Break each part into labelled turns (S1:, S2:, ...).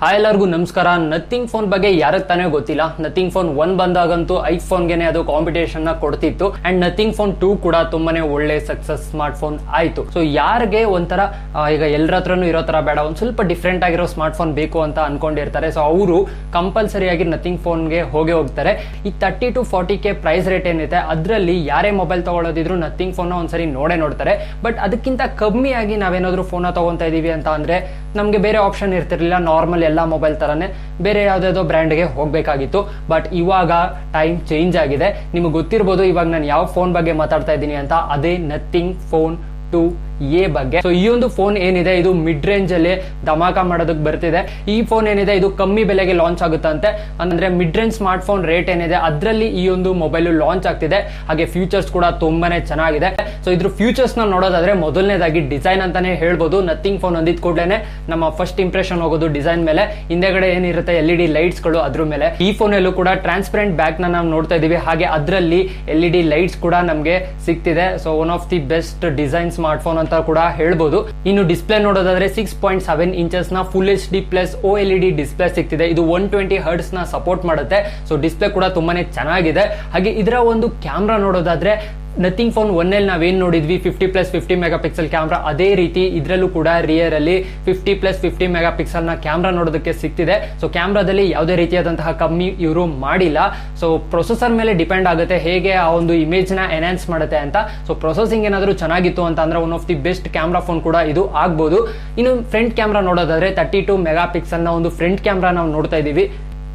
S1: Hi ಎಲ್ಲರಿಗೂ ನಮಸ್ಕಾರ. Nothing phone ಬಗ್ಗೆ ಯಾರಿಗೆ ತಾನೇ ಗೊತ್ತಿಲ್ಲ. ನಥಿಂಗ್ ಫೋನ್ 1 ಬಂದಾಗಂತೂ ಐಫೋನ್ ಗೆನೆ ಅದು ಕಾಂಪಿಟೇಷನ್ ನ ಕೊಡ್ತಿತ್ತು. ಅಂಡ್ ನಥಿಂಗ್ ಫೋನ್ 2 ಕೂಡ ತುಂಬಾನೇ ಒಳ್ಳೆ ಸಕ್ಸಸ್ ಸ್ಮಾರ್ಟ್ ಫೋನ್ ಆಯ್ತು. ಸೊ ಯಾರಿಗೆ ಒಂಥರ ಈಗ ಎಲ್ಲರ ಹತ್ರನೂ ಇರೋ ತರ ಬೇಡ, ಒಂದ್ ಸ್ವಲ್ಪ ಡಿಫ್ರೆಂಟ್ ಆಗಿರೋ ಸ್ಮಾರ್ಟ್ ಫೋನ್ ಬೇಕು ಅಂತ ಅನ್ಕೊಂಡಿರ್ತಾರೆ. ಸೊ ಅವರು ಕಂಪಲ್ಸರಿ ಆಗಿ ನಥಿಂಗ್ ಫೋನ್ ಗೆ ಹೋಗ್ತಾರೆ. ಈ 30 to 40K ಪ್ರೈಸ್ ರೇಟ್ ಏನಿದೆ ಅದರಲ್ಲಿ ಯಾರೇ ಮೊಬೈಲ್ ತಗೊಳ್ಳೋದಿದ್ರು ನಥಿಂಗ್ ಫೋನ್ ಒಂದ್ಸರಿ ನೋಡ್ತಾರೆ. ಬಟ್ ಅದಕ್ಕಿಂತ ಕಮ್ಮಿ ಆಗಿ ನಾವೇನಾದ್ರೂ ಫೋನ್ ತಗೊಂತಾ ಇದೀವಿ ಅಂತ ಅಂದ್ರೆ ನಮ್ಗೆ ಬೇರೆ ಆಪ್ಷನ್ ಇರ್ತಿರ್ಲಿಲ್ಲ. ನಾರ್ಮಲ್ ಎಲ್ಲಾ ಮೊಬೈಲ್ ತರಾನೇ ಬೇರೆ ಯಾವ್ದಾವ್ದೋ ಬ್ರ್ಯಾಂಡ್ಗೆ ಹೋಗ್ಬೇಕಾಗಿತ್ತು. ಬಟ್ ಇವಾಗ ಟೈಮ್ ಚೇಂಜ್ ಆಗಿದೆ. ನಿಮ್ಗೆ ಗೊತ್ತಿರ್ಬೋದು ಇವಾಗ ನಾನು ಯಾವ ಫೋನ್ ಬಗ್ಗೆ ಮಾತಾಡ್ತಾ ಇದ್ದೀನಿ ಅಂತ. ಅದೇ ನಥಿಂಗ್ ಫೋನ್ 2A ಬಗ್ಗೆ. ಸೊ ಈ ಒಂದು ಫೋನ್ ಏನಿದೆ ಇದು ಮಿಡ್ ರೇಂಜ್ ಅಲ್ಲಿ ಧಮಾಕ ಮಾಡೋದಕ್ಕೆ ಬರ್ತಿದೆ. ಈ ಫೋನ್ ಏನಿದೆ ಇದು ಕಮ್ಮಿ ಬೆಲೆಗೆ ಲಾಂಚ್ ಆಗುತ್ತಂತೆ. ಅಂದ್ರೆ mid range smart phone rate ಏನಿದೆ ಅದರಲ್ಲಿ ಈ ಒಂದು ಮೊಬೈಲ್ ಲಾಂಚ್ ಆಗ್ತಿದೆ. ಹಾಗೆ ಫ್ಯೂಚರ್ಸ್ ಕೂಡ ತುಂಬಾನೇ ಚೆನ್ನಾಗಿದೆ. ಸೊ ಇದ್ರ ಫ್ಯೂಚರ್ಸ್ ನ ನೋಡೋದಾದ್ರೆ ಮೊದಲನೇದಾಗಿ ಡಿಸೈನ್ ಅಂತಾನೆ ಹೇಳ್ಬೋದು. ನಥಿಂಗ್ ಫೋನ್ ಅಂದಿದ್ ಕೂಡಲೇ ನಮ್ಮ ಫಸ್ಟ್ ಇಂಪ್ರೆಷನ್ ಹೋಗೋದು ಡಿಸೈನ್ ಮೇಲೆ. ಹಿಂದೆಗಡೆ ಏನಿರುತ್ತೆ LED ಲೈಟ್ಸ್ ಗಳು ಅದ್ರ ಮೇಲೆ. ಈ ಫೋನ್ ಅಲ್ಲೂ ಕೂಡ ಟ್ರಾನ್ಸ್ಪರೆಂಟ್ ಬ್ಯಾಕ್ ನ ನಾವು ನೋಡ್ತಾ ಇದೀವಿ. ಹಾಗೆ ಅದರಲ್ಲಿ LED ಲೈಟ್ಸ್ ಕೂಡ ನಮ್ಗೆ ಸಿಗ್ತಿದೆ. So one of the best design smartphone ಅಂತ ಕೂಡ ಹೇಳ್ಬೋದು. ಇನ್ನು ಡಿಸ್ಪ್ಲೇ ನೋಡೋದಾದ್ರೆ 6.7 ಇಂಚಸ್ ನ full HD plus OLED display ಸಿಗ್ತಿದೆ. ಇದು 120 ಹರ್ಟ್ಸ್ ನ ಸಪೋರ್ಟ್ ಮಾಡುತ್ತೆ. ಸೊ ಡಿಸ್ಪ್ಲೇ ಕೂಡ ತುಂಬಾನೇ ಚೆನ್ನಾಗಿದೆ. ಹಾಗೆ ಇದರ ಒಂದು ಕ್ಯಾಮ್ರಾ ನೋಡೋದಾದ್ರೆ ನಥಿಂಗ್ ಫೋನ್ 1 ಅಲ್ಲಿ ನಾವೇನ್ ನೋಡಿದ್ವಿ 50+50 ಮೆಗಾ ಪಿಕ್ಸೆಲ್ ಕ್ಯಾಮ್ರಾ, ಅದೇ ರೀತಿ ಇದರಲ್ಲೂ ಕೂಡ ರಿಯರ್ ಅಲ್ಲಿ 50+50 ಮೆಗಾ ಪಿಕ್ಸೆಲ್ ನ ಕ್ಯಾಮ್ರಾ ನೋಡೋದಕ್ಕೆ ಸಿಗ್ತಿದೆ. ಸೊ ಕ್ಯಾಮ್ರಾದಲ್ಲಿ ಯಾವುದೇ ರೀತಿಯಾದಂತಹ ಕಮ್ಮಿ ಇವರು ಮಾಡಿಲ್ಲ. ಸೊ ಪ್ರೊಸೆಸರ್ ಮೇಲೆ ಡಿಪೆಂಡ್ ಆಗುತ್ತೆ ಹೇಗೆ ಆ ಒಂದು ಇಮೇಜ್ ನ ಎನ್ಹಾನ್ಸ್ ಮಾಡುತ್ತೆ ಅಂತ. ಸೊ ಪ್ರೊಸೆಸಿಂಗ್ ಏನಾದರೂ ಚೆನ್ನಾಗಿತ್ತು ಅಂತ ಅಂದ್ರೆ one of the best camera phone ಕೂಡ ಇದು ಆಗ್ಬಹುದು. ಇನ್ನು ಫ್ರಂಟ್ ಕ್ಯಾಮ್ರಾ ನೋಡೋದಾದ್ರೆ 32 ಮೆಗಾ ಪಿಕ್ಸೆಲ್ ನ ಒಂದು ಫ್ರಂಟ್ ಕ್ಯಾಮ್ರಾ ನಾವು ನೋಡ್ತಾ ಇದೀವಿ.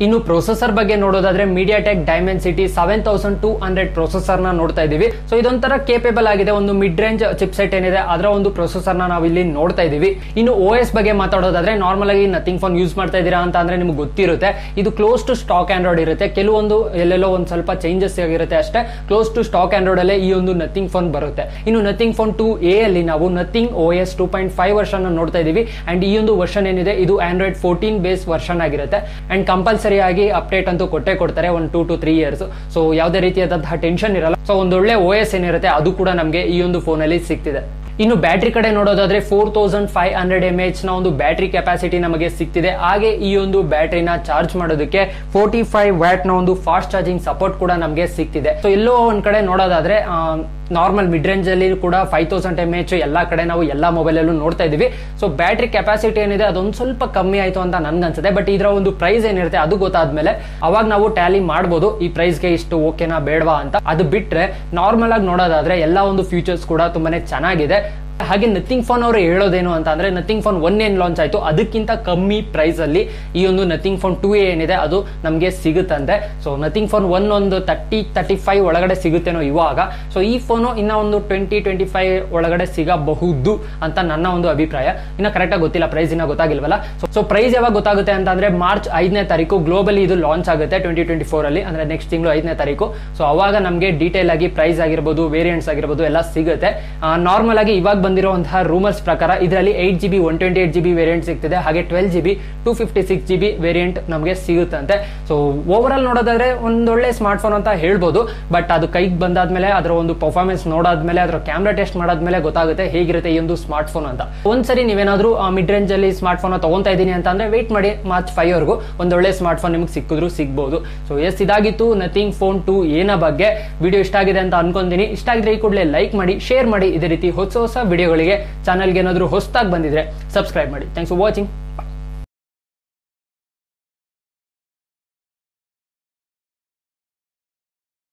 S1: ಇನ್ನು ಪ್ರೊಸೆಸರ್ ಬಗ್ಗೆ ನೋಡೋದಾದ್ರೆ MediaTek Dimensity 7200 ಪ್ರೊಸೆಸರ್ ನ ನೋಡ್ತಾ ಇದೀವಿ. ಸೊ ಇದೊಂಥರ ಕೇಪೇಬಲ್ ಆಗಿದೆ. ಒಂದು ಮಿಡ್ ರೇಂಜ್ ಚಿಪ್ಸೆಟ್ ಏನಿದೆ ಅದರ ಒಂದು ಪ್ರೊಸೆಸರ್ ನ ನಾವು ಇಲ್ಲಿ ನೋಡ್ತಾ ಇದೀವಿ. ಇನ್ನು OS ಬಗ್ಗೆ ಮಾತಾಡೋದಾದ್ರೆ ನಾರ್ಮಲ್ ಆಗಿ ನಥಿಂಗ್ ಫೋನ್ ಯೂಸ್ ಮಾಡ್ತಾ ಇದೀರಾ ಅಂತ ಅಂದ್ರೆ ನಿಮ್ಗೆ ಗೊತ್ತಿರುತ್ತೆ ಇದು ಕ್ಲೋಸ್ ಟು ಸ್ಟಾಕ್ ಆಂಡ್ರಾಯ್ಡ್ ಇರುತ್ತೆ. ಕೆಲವೊಂದು ಎಲ್ಲೆಲ್ಲೋ ಒಂದ್ ಸ್ವಲ್ಪ ಚೇಂಜಸ್ ಆಗಿರುತ್ತೆ ಅಷ್ಟೇ. ಕ್ಲೋಸ್ ಟು ಸ್ಟಾಕ್ ಆಂಡ್ರಾಯ್ಡ್ ಅಲ್ಲೇ ಈ ಒಂದು ನಥಿಂಗ್ ಫೋನ್ ಬರುತ್ತೆ. ಇನ್ನು ನಥಿಂಗ್ ಫೋನ್ 2A ಅಲ್ಲಿ ನಾವು ನಥಿಂಗ್ OS 2.5 ವರ್ಷನ್ ನೋಡ್ತಾ ಇದೀವಿ. ಅಂಡ್ ಈ ಒಂದು ವರ್ಷನ್ ಏನಿದೆ ಇದು ಆಂಡ್ರಾಯ್ಡ್ 14 ಬೇಸ್ ವರ್ಷನ್ ಆಗಿರುತ್ತೆ. ಅಂಡ್ ಕಂಪಲ್ಸರಿ ಆಗಿ ಅಪ್ಡೇಟ್ ಅಂತೂ ಕೊಡ್ತಾರೆ 1 to 3 years. ಸೊ ಯಾವುದೇ ರೀತಿಯಾದಂತಹ ಟೆನ್ಷನ್ ಇರಲ್ಲ. ಸೊ ಒಂದೊಳ್ಳೆ OS ಏನಿರುತ್ತೆ ಅದು ಕೂಡ ನಮಗೆ ಈ ಒಂದು ಫೋನ್ ಅಲ್ಲಿ ಸಿಗ್ತಿದೆ. ಇನ್ನು ಬ್ಯಾಟ್ರಿ ಕಡೆ ನೋಡೋದಾದ್ರೆ 4500 mAh ನ ಒಂದು ಬ್ಯಾಟ್ರಿ ಕೆಪಾಸಿಟಿ ನಮಗೆ ಸಿಗ್ತಿದೆ. ಹಾಗೆ ಈ ಒಂದು ಬ್ಯಾಟ್ರಿನ ಚಾರ್ಜ್ ಮಾಡೋದಕ್ಕೆ 45 ವ್ಯಾಟ್ ನ ಒಂದು ಫಾಸ್ಟ್ ಚಾರ್ಜಿಂಗ್ ಸಪೋರ್ಟ್ ಕೂಡ ನಮಗೆ ಸಿಗ್ತಿದೆ. ಸೊ ಎಲ್ಲೋ ಒಂದ್ ಕಡೆ ನೋಡೋದಾದ್ರೆ ನಾರ್ಮಲ್ ಮಿಡ್ ರೇಂಜ್ ಅಲ್ಲಿ ಕೂಡ 5000 mAh ಎಲ್ಲಾ ಕಡೆ ನಾವು ಎಲ್ಲಾ ಮೊಬೈಲ್ ಅಲ್ಲೂ ನೋಡ್ತಾ ಇದೀವಿ. ಸೊ ಬ್ಯಾಟ್ರಿ ಕೆಪಾಸಿಟಿ ಏನಿದೆ ಅದೊಂದು ಸ್ವಲ್ಪ ಕಮ್ಮಿ ಆಯ್ತು ಅಂತ ನನ್ಗನ್ಸುತ್ತೆ. ಬಟ್ ಇದರ ಒಂದು ಪ್ರೈಸ್ ಏನಿರುತ್ತೆ ಅದು ಗೊತ್ತಾದ್ಮೇಲೆ ಅವಾಗ ನಾವು ಟ್ಯಾಲಿ ಮಾಡ್ಬೋದು ಈ ಪ್ರೈಸ್ಗೆ ಇಷ್ಟು ಓಕೆನಾ ಬೇಡವಾ ಅಂತ. ಅದು ಬಿಟ್ರೆ ನಾರ್ಮಲ್ ಆಗಿ ನೋಡೋದಾದ್ರೆ ಎಲ್ಲಾ ಒಂದು ಫ್ಯೂಚರ್ಸ್ ಕೂಡ ತುಂಬಾನೇ ಚೆನ್ನಾಗಿದೆ. ಹಾಗೆ ನಥಿಂಗ್ ಫೋನ್ ಅವರು ಹೇಳೋದೇನು ಅಂತ ಅಂದ್ರೆ ನಥಿಂಗ್ ಫೋನ್ 1 ಏನ್ ಲಾಂಚ್ ಆಯ್ತು ಅದಕ್ಕಿಂತ ಕಮ್ಮಿ ಪ್ರೈಸ್ ಅಲ್ಲಿ ಈ ಒಂದು ನಥಿಂಗ್ ಫೋನ್ 2A ಏನಿದೆ ಅದು ನಮಗೆ ಸಿಗುತ್ತಂತೆ. ಸೊ ನಥಿಂಗ್ ಫೋನ್ 1 ಒಂದು 30-35 ಒಳಗಡೆ ಸಿಗುತ್ತೇನೋ ಇವಾಗ. ಸೊ ಈ ಫೋನು ಇನ್ನ ಒಂದು 20-25 ಒಳಗಡೆ ಸಿಗಬಹುದು ಅಂತ ನನ್ನ ಒಂದು ಅಭಿಪ್ರಾಯ. ಇನ್ನ ಕರೆಕ್ಟ್ ಆಗಿ ಗೊತ್ತಿಲ್ಲ, ಪ್ರೈಸ್ ಇನ್ನ ಗೊತ್ತಾಗಿಲ್ವಲ್ಲ. ಸೊ ಪ್ರೈಸ್ ಯಾವಾಗ ಗೊತ್ತಾಗುತ್ತೆ ಅಂತ ಅಂದ್ರೆ ಮಾರ್ಚ್ 5ನೇ ತಾರೀಕು ಗ್ಲೋಬಲಿ ಇದು ಲಾಂಚ್ ಆಗುತ್ತೆ 2024 ಅಲ್ಲಿ, ಅಂದ್ರೆ ನೆಕ್ಸ್ಟ್ ತಿಂಗಳು 5ನೇ ತಾರೀಕು. ಸೊ ಅವಾಗ ನಮಗೆ ಡೀಟೇಲ್ ಆಗಿ ಪ್ರೈಸ್ ಆಗಿರ್ಬೋದು ವೇರಿಯಂಟ್ಸ್ ಆಗಿರ್ಬೋದು ಎಲ್ಲ ಸಿಗುತ್ತೆ. ನಾರ್ಮಲ್ ಆಗಿ ಇವಾಗ ಬಂದಿರುವಂತಹ ರೂಮರ್ಸ್ ಪ್ರಕಾರ ಇದರಲ್ಲಿ 8GB 128GB ವೇರಿಯಂಟ್ ಸಿಗ್ತಿದೆ. ಹಾಗೆ 12GB 256GB ವೇರಿಯಂಟ್ ನಮಗೆ ಸಿಗುತ್ತಂತೆ. ಸೊ ಓವರ್ ಆಲ್ ನೋಡೋದಾದ್ರೆ ಒಂದೊಳ್ಳೆ ಸ್ಮಾರ್ಟ್ ಫೋನ್ ಅಂತ ಹೇಳ್ಬೋದು. ಬಟ್ ಅದು ಕೈಗೆ ಬಂದಾದ್ಮೇಲೆ ಅದರ ಒಂದು ಪರ್ಫಾರ್ಮೆನ್ಸ್ ನೋಡಾದ್ಮೇಲೆ ಅದರ ಕ್ಯಾಮ್ರಾ ಟೆಸ್ಟ್ ಮಾಡಾದ್ಮೇಲೆ ಗೊತ್ತಾಗುತ್ತೆ ಹೇಗಿರುತ್ತೆ ಈ ಒಂದು ಸ್ಮಾರ್ಟ್ ಫೋನ್ ಅಂತ. ಒಂದ್ಸರಿ ನೀವೇನಾದ್ರೂ ಮಿಡ್ ರೇಂಜ್ ಅಲ್ಲಿ ಸ್ಮಾರ್ಟ್ ಫೋನ್ ತಗೊಂತಾ ಇದೀನಿ ಅಂತ ಅಂದ್ರೆ ವೇಟ್ ಮಾಡಿ ಮಾರ್ಚ್ 5 ವರೆಗೂ ಒಂದೊಳ್ಳೆ ಸ್ಮಾರ್ಟ್ ಫೋನ್ ನಿಮ್ಗೆ ಸಿಕ್ಕಿದ್ರು ಸಿಗ್ಬಹುದು. ಸೊ ಎಸ್, ಇದಾಗಿತ್ತು ನಥಿಂಗ್ ಫೋನ್ 2A ನ ಬಗ್ಗೆ. ವಿಡಿಯೋ ಇಷ್ಟ ಆಗಿದೆ ಅಂತ ಅನ್ಕೊಂತೀನಿ. ಇಷ್ಟ ಆಗಿದ್ರೆ ಈ ಕೂಡಲೇ ಲೈಕ್ ಮಾಡಿ, ಶೇರ್ ಮಾಡಿ. ಇದೇ ರೀತಿ ಹೊಸ ವಿಡಿಯೋಗಳಿಗೆ ಚಾನಲ್ಗೆ ಏನಾದರೂ ಹೊಸದಾಗಿ ಬಂದಿದ್ರೆ ಸಬ್ಸ್ಕ್ರೈಬ್ ಮಾಡಿ. Thanks for watching.